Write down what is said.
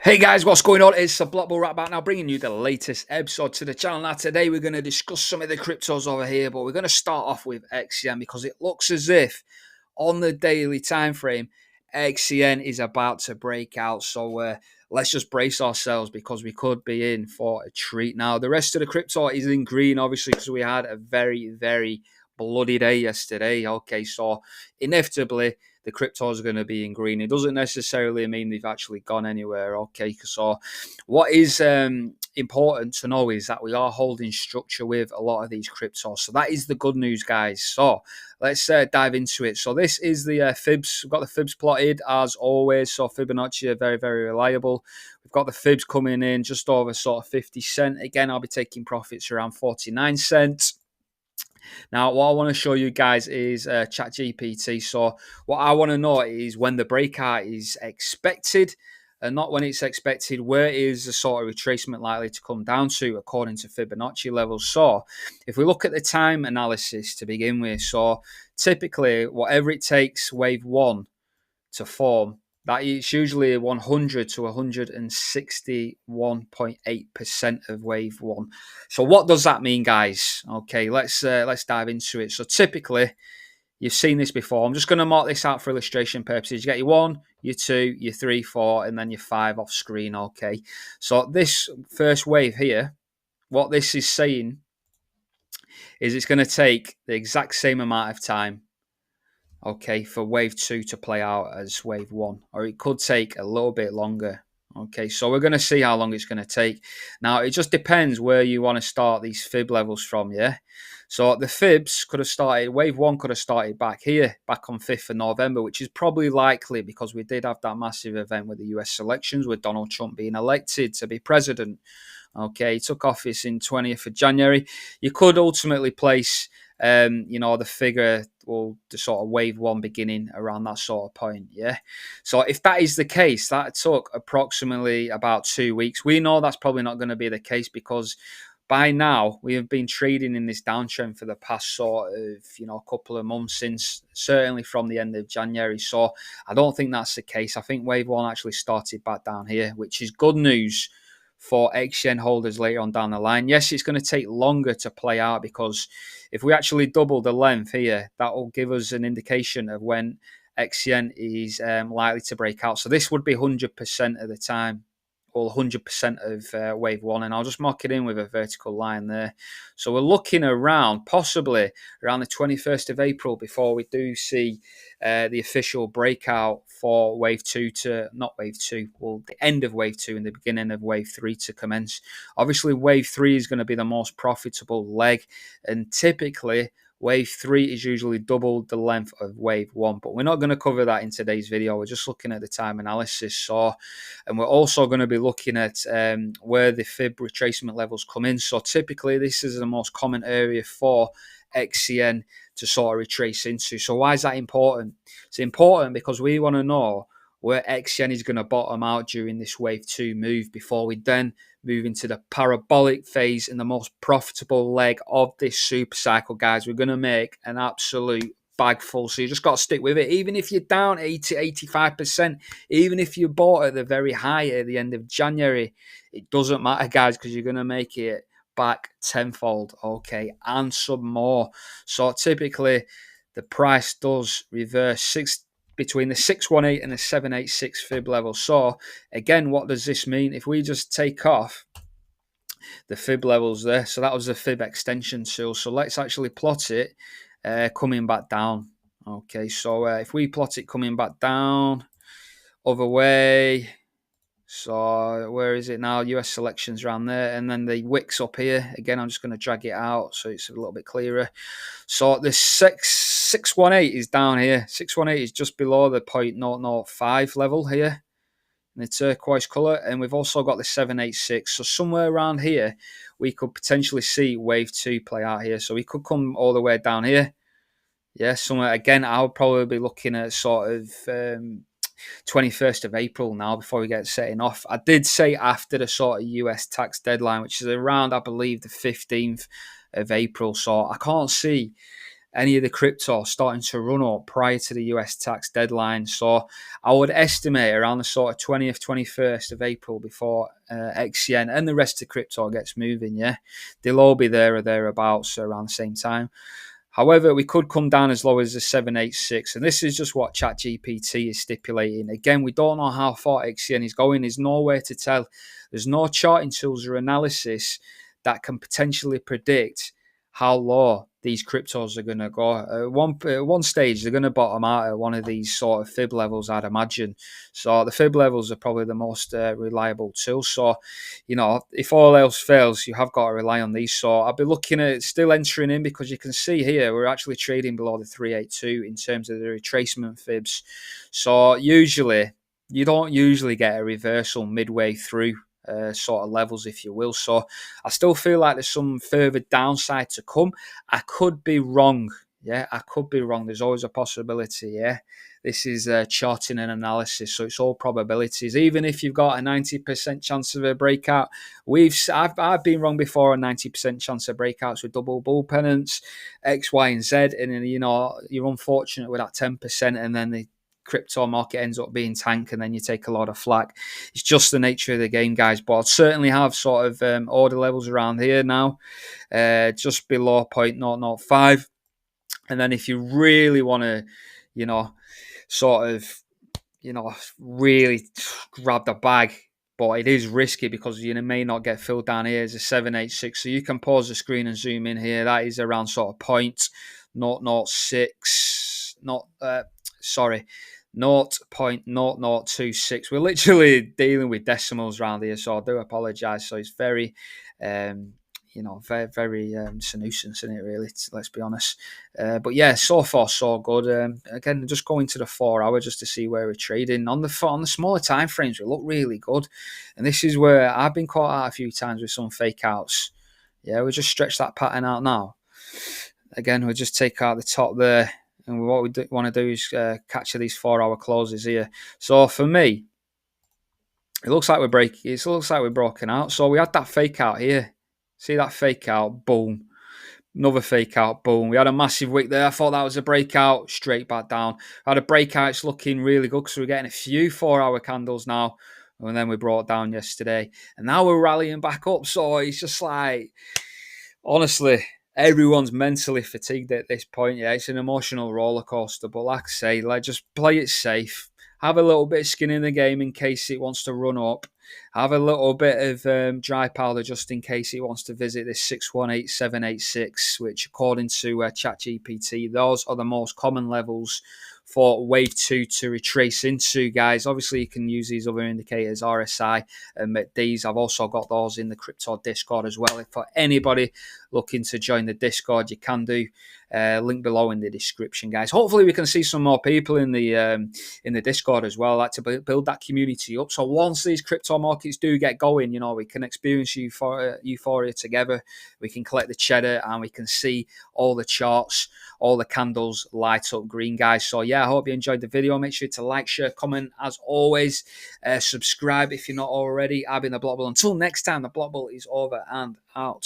Hey guys, what's going on? It's a Block Bull right back now, bringing you the latest episode to the channel. Now today we're going to discuss some of the cryptos over here, but we're going to start off with XCN because it looks as if on the daily time frame XCN is about to break out. So let's just brace ourselves because we could be in for a treat. Now the rest of the crypto is in green, obviously, because we had a very bloody day yesterday. Okay, so inevitably the cryptos are going to be in green. It doesn't necessarily mean they've actually gone anywhere. Okay, so what is important to know is that we are holding structure with a lot of these cryptos. So that is the good news, guys. So let's dive into it. So this is the fibs. We've got the fibs plotted as always. So Fibonacci are very reliable. We've got the fibs coming in just over sort of 50 cents. Again, I'll be taking profits around 49 cents. Now, what I want to show you guys is ChatGPT. So what I want to know is when the breakout is expected and not when it's expected, where is the sort of retracement likely to come down to according to Fibonacci levels. So if we look at the time analysis to begin with, so typically whatever it takes wave one to form, that is usually 100 to 161.8% of wave one. So what does that mean, guys? Okay, let's dive into it. So typically, you've seen this before. I'm just going to mark this out for illustration purposes. You get your 1, your 2, your 3, 4, and then your 5 off screen. Okay, so this first wave here, what this is saying is it's going to take the exact same amount of time, okay, for wave 2 to play out as wave 1, or it could take a little bit longer. Okay, so we're going to see how long it's going to take. Now, it just depends where you want to start these fib levels from, yeah? So the fibs could have started, wave 1 could have started back here, back on 5th of November, which is probably likely because we did have that massive event with the US elections, with Donald Trump being elected to be president. Okay, he took office in 20th of January. You could ultimately place the figure will the sort of wave 1 beginning around that sort of point. Yeah. So if that is the case, that took approximately about 2 weeks. We know that's probably not going to be the case because by now we have been trading in this downtrend for the past sort of, couple of months, since certainly from the end of January. So I don't think that's the case. I think wave 1 actually started back down here, which is good news for XCN holders later on down the line. Yes, it's going to take longer to play out because if we actually double the length here, that will give us an indication of when XCN is likely to break out. So this would be 100% of the time, or 100% of wave 1, and I'll just mark it in with a vertical line there. So we're looking around possibly around the 21st of April before we do see the official breakout for wave 2 to, not wave 2, well, the end of wave 2 and the beginning of wave 3 to commence. Obviously, wave 3 is going to be the most profitable leg, and typically wave 3 is usually double the length of wave 1, but we're not going to cover that in today's video. We're just looking at the time analysis. So, and we're also going to be looking at where the fib retracement levels come in. So typically this is the most common area for XCN to sort of retrace into. So why is that important? It's important because we want to know where XCN is going to bottom out during this wave 2 move before we then move into the parabolic phase and the most profitable leg of this super cycle, guys. We're going to make an absolute bag full. So you just got to stick with it. Even if you're down 80, 85%, even if you bought at the very high at the end of January, it doesn't matter, guys, because you're going to make it back tenfold, okay, and some more. So typically the price does reverse between the 618 and the 786 fib level. So again, what does this mean? If we just take off the fib levels there, so that was the fib extension tool. So let's actually plot it coming back down. Okay, so if we plot it coming back down, other way, so where is it now? US selections around there, and then the wicks up here. Again, I'm just going to drag it out so it's a little bit clearer. So the 618 is down here. 618 is just below the 0.005 level here in the turquoise color, and we've also got the 786. So somewhere around here, we could potentially see wave 2 play out here. So we could come all the way down here. Yeah, somewhere again. I'll probably be looking at sort of 21st of April now before we get setting off. I did say after the sort of US tax deadline, which is around, I believe, the 15th of April. So I can't see any of the crypto starting to run up prior to the US tax deadline. So I would estimate around the sort of 20th, 21st of April before XCN and the rest of crypto gets moving, yeah. They'll all be there or thereabouts around the same time. However, we could come down as low as a 786, and this is just what ChatGPT is stipulating. Again, we don't know how far XCN is going. There's no way to tell. There's no charting tools or analysis that can potentially predict how low these cryptos are going to go. At one stage, they're going to bottom out at one of these sort of fib levels, I'd imagine. So the fib levels are probably the most reliable tool. So, if all else fails, you have got to rely on these. So I'll be looking at still entering in, because you can see here we're actually trading below the 382 in terms of the retracement fibs. So usually, you don't usually get a reversal midway through sort of levels, if you will. So I still feel like there's some further downside to come. I could be wrong. Yeah, I could be wrong. There's always a possibility. Yeah, this is charting and analysis, so it's all probabilities. Even if you've got a 90% chance of a breakout, I've been wrong before on 90% chance of breakouts with double bull pennants, X, Y, and Z, and then you're unfortunate with that 10%, and then the crypto market ends up being tank, and then you take a lot of flack. It's just the nature of the game, guys. But I'd certainly have sort of order levels around here now, just below 0.005. And then if you really want to, sort of, really grab the bag, but it is risky because you may not get filled down here as a 786. So you can pause the screen and zoom in here. That is around sort of 0.006, 0.0026. We're literally dealing with decimals around here, so I do apologise. So it's very, very it's a nuisance, isn't it, really? Let's be honest. But yeah, so far so good. Again, just going to the 4 hour just to see where we're trading. On the smaller time frames, we look really good. And this is where I've been caught out a few times with some fake outs. Yeah, we just stretch that pattern out now. Again, we'll just take out the top there. And what we want to do is capture these 4 hour closes here. So for me, it looks like we're broken out. So we had that fake out here. See that fake out? Boom. Another fake out. Boom. We had a massive wick there. I thought that was a breakout. Straight back down. We had a breakout. It's looking really good because we're getting a few 4 hour candles now. And then we brought down yesterday. And now we're rallying back up. So it's just like, honestly, everyone's mentally fatigued at this point. Yeah, it's an emotional roller coaster. But like I say, just play it safe. Have a little bit of skin in the game in case it wants to run up. Have a little bit of dry powder just in case it wants to visit this 618786, which according to ChatGPT, those are the most common levels for wave 2 to retrace into, guys. Obviously, you can use these other indicators, RSI and MACDs. I've also got those in the crypto Discord as well. If for anybody looking to join the Discord, you can do. Link below in the description, guys. Hopefully, we can see some more people in the Discord as well. I like to build that community up. So once these crypto markets do get going, we can experience euphoria together. We can collect the cheddar and we can see all the charts, all the candles light up green, guys. So yeah, I hope you enjoyed the video. Make sure to like, share, comment as always. Subscribe if you're not already. I've been the Block Bull. Until next time, the Block Bull is over and out.